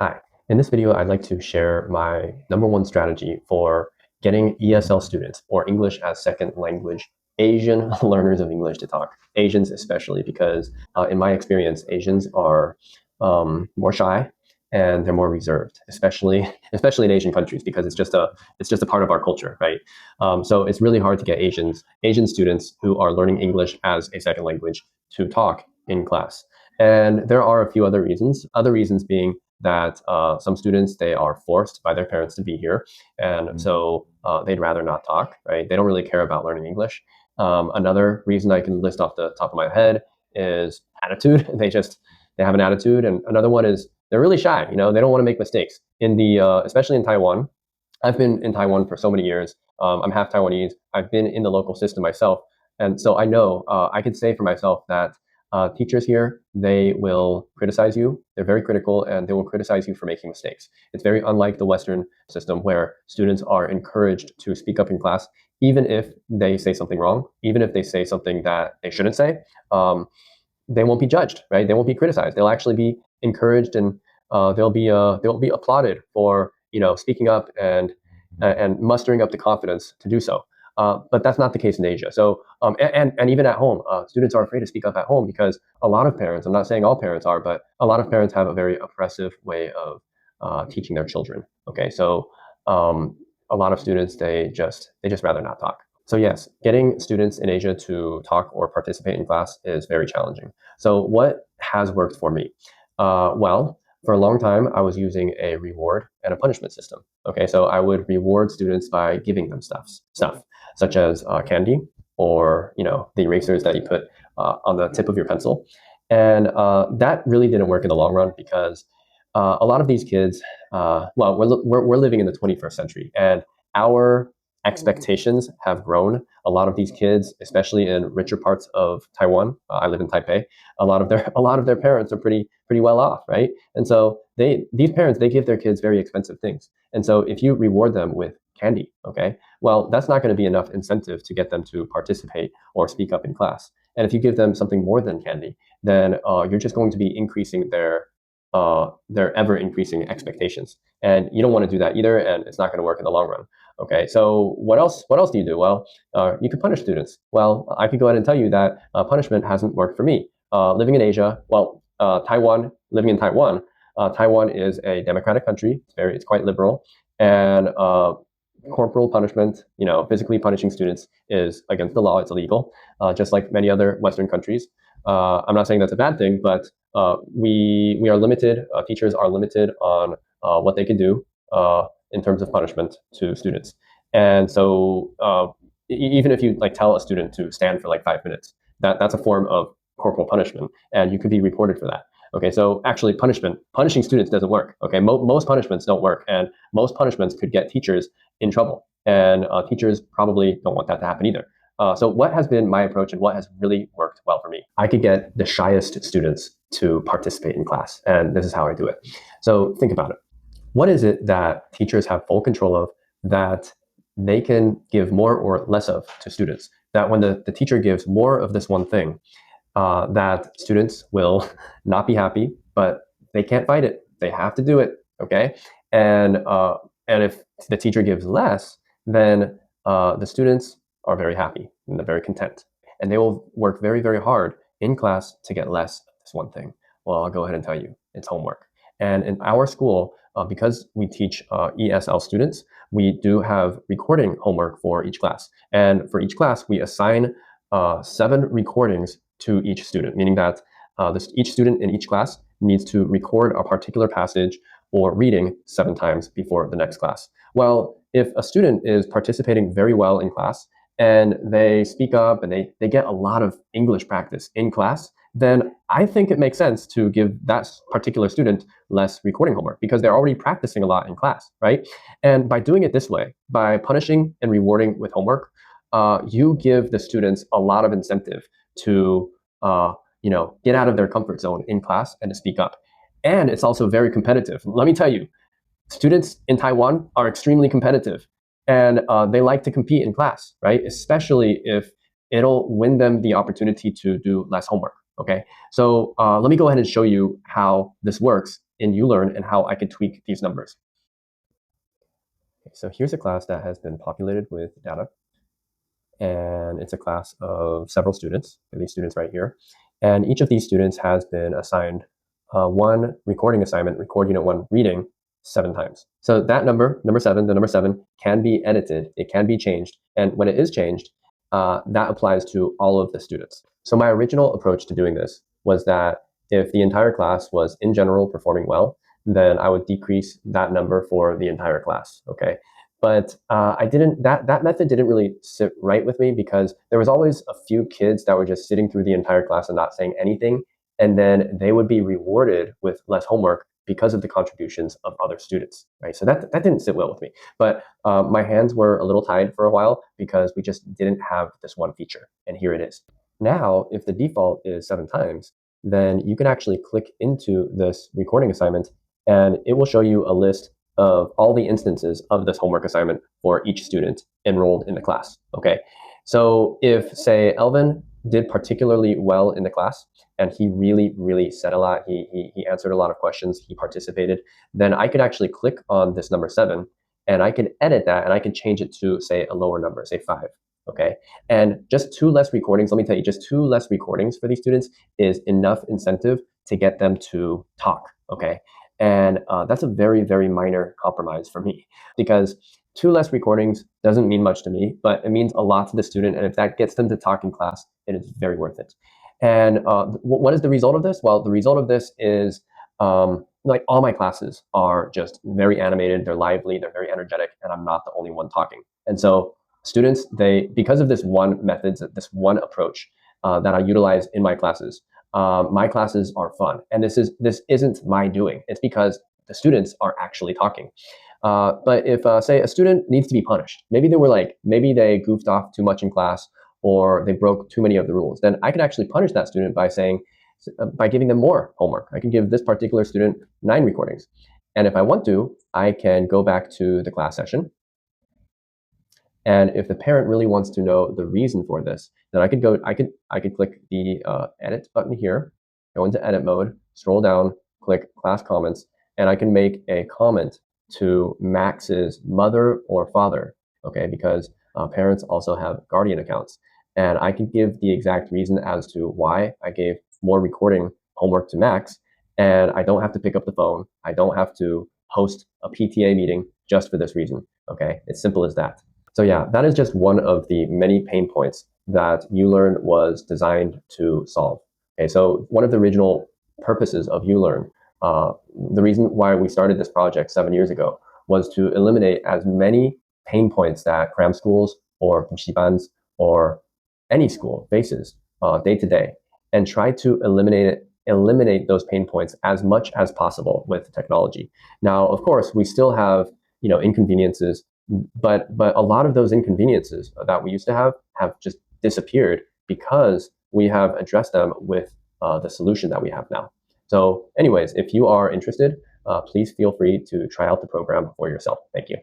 Hi. In this video, I'd like to share my number one strategy for getting ESL students, or English as second language, Asian learners of English to talk. Asians especially, because in my experience, Asians are more shy and they're more reserved, especially in Asian countries, because it's just a part of our culture, right? So it's really hard to get Asian students who are learning English as a second language to talk in class. And there are a few other reasons. Other reasons being that some students, they are forced by their parents to be here, and so they'd rather not talk, right? They don't really care about learning English. Another reason I can list off the top of my head is attitude. They have an attitude. And another one is they're really shy. They don't want to make mistakes. Especially in Taiwan, I've been in Taiwan for so many years. I'm half Taiwanese. I've been in the local system myself, and so I know, I could say for myself that teachers here, they will criticize you. They're very critical, and they will criticize you for making mistakes. It's very unlike the Western system, where students are encouraged to speak up in class, even if they say something wrong, even if they say something that they shouldn't say. They won't be judged, right? They won't be criticized. They'll actually be encouraged, and they'll be applauded for speaking up and mustering up the confidence to do so. But that's not the case in Asia. So and even at home, students are afraid to speak up at home because a lot of parents, I'm not saying all parents are, but a lot of parents have a very oppressive way of teaching their children. Okay, so a lot of students, they just rather not talk. So yes, getting students in Asia to talk or participate in class is very challenging. So what has worked for me? Well, for a long time, I was using a reward and a punishment system. Okay, so I would reward students by giving them stuff such as candy, or the erasers that you put on the tip of your pencil. And that really didn't work in the long run, because a lot of these kids, well, we're living in the 21st century, and our expectations have grown. A lot of these kids, especially in richer parts of Taiwan, I live in Taipei. A lot of their parents are pretty well off, right? And so these parents, they give their kids very expensive things. And so if you reward them with candy, okay, well, that's not going to be enough incentive to get them to participate or speak up in class. And if you give them something more than candy, then you're just going to be increasing their ever increasing expectations. And you don't want to do that either, and it's not going to work in the long run. Okay, so what else? What else do you do? Well, you could punish students. Well, I could go ahead and tell you that punishment hasn't worked for me. Living in Asia, well, living in Taiwan, Taiwan is a democratic country. It's quite liberal, and corporal punishment, physically punishing students, is against the law. It's illegal, just like many other Western countries. I'm not saying that's a bad thing, but we are limited. Teachers are limited on what they can do in terms of punishment to students. And so even if you tell a student to stand for 5 minutes, that's a form of corporal punishment, and you could be reported for that. Okay, so actually punishing students doesn't work. Okay, most punishments don't work, and most punishments could get teachers in trouble, and teachers probably don't want that to happen either. So what has been my approach, and what has really worked well for me? I could get the shyest students to participate in class, and this is how I do it. So think about it. What is it that teachers have full control of, that they can give more or less of to students? That when the teacher gives more of this one thing, that students will not be happy, but they can't fight it. They have to do it. Okay, and if the teacher gives less, then the students are very happy and they're very content, and they will work very, very hard in class to get less of this one thing. Well, I'll go ahead and tell you, it's homework. And in our school, because we teach ESL students, we do have recording homework for each class. And for each class, we assign 7 recordings to each student, meaning that each student in each class needs to record a particular passage or reading 7 times before the next class. Well, if a student is participating very well in class, and they speak up, and they get a lot of English practice in class, then I think it makes sense to give that particular student less recording homework, because they're already practicing a lot in class, right? And by doing it this way, by punishing and rewarding with homework, you give the students a lot of incentive to get out of their comfort zone in class and to speak up. And it's also very competitive. Let me tell you, students in Taiwan are extremely competitive, and they like to compete in class, right? Especially if it'll win them the opportunity to do less homework. Okay, so let me go ahead and show you how this works in ULearn and how I could tweak these numbers. Okay, so here's a class that has been populated with data. And it's a class of several students, these students right here. And each of these students has been assigned one recording assignment, record unit 1 reading 7 times. So that number 7, the number 7 can be edited, it can be changed. And when it is changed, that applies to all of the students. So my original approach to doing this was that if the entire class was in general performing well, then I would decrease that number for the entire class, okay? But that method didn't really sit right with me because there was always a few kids that were just sitting through the entire class and not saying anything. And then they would be rewarded with less homework because of the contributions of other students, right? So that didn't sit well with me. But my hands were a little tied for a while because we just didn't have this one feature. And here it is. Now, if the default is 7 times, then you can actually click into this recording assignment and it will show you a list of all the instances of this homework assignment for each student enrolled in the class, okay? So if, say, Elvin did particularly well in the class, and he really said a lot, he answered a lot of questions, he participated, then I could actually click on this number 7, and I can edit that, and I can change it to, say, a lower number, say 5, okay? And just 2 less recordings, let me tell you, just 2 less recordings for these students is enough incentive to get them to talk, okay? And that's a very minor compromise for me because 2 less recordings doesn't mean much to me, but it means a lot to the student. And if that gets them to talk in class, it is very worth it. And what is the result of this? Well, the result of this is like all my classes are just very animated, they're lively, they're very energetic, and I'm not the only one talking. And so students, because of this one method, this one approach that I utilize in my classes are fun. And this isn't my doing. It's because the students are actually talking. But if, say, a student needs to be punished, maybe they goofed off too much in class or they broke too many of the rules, then I could actually punish that student by giving them more homework. I can give this particular student 9 recordings. And if I want to, I can go back to the class session. And if the parent really wants to know the reason for this, then I could click the edit button here, go into edit mode, scroll down, click class comments, and I can make a comment to Max's mother or father, okay, because parents also have guardian accounts. And I can give the exact reason as to why I gave more recording homework to Max, and I don't have to pick up the phone. I don't have to host a PTA meeting just for this reason, okay? It's simple as that. So yeah, that is just one of the many pain points that ULearn was designed to solve. Okay, so one of the original purposes of ULearn, the reason why we started this project 7 years ago, was to eliminate as many pain points that cram schools or pushbacks or any school faces day to day, and try to eliminate those pain points as much as possible with technology. Now, of course, we still have inconveniences. But a lot of those inconveniences that we used to have just disappeared because we have addressed them with the solution that we have now. So anyways, if you are interested, please feel free to try out the program for yourself. Thank you.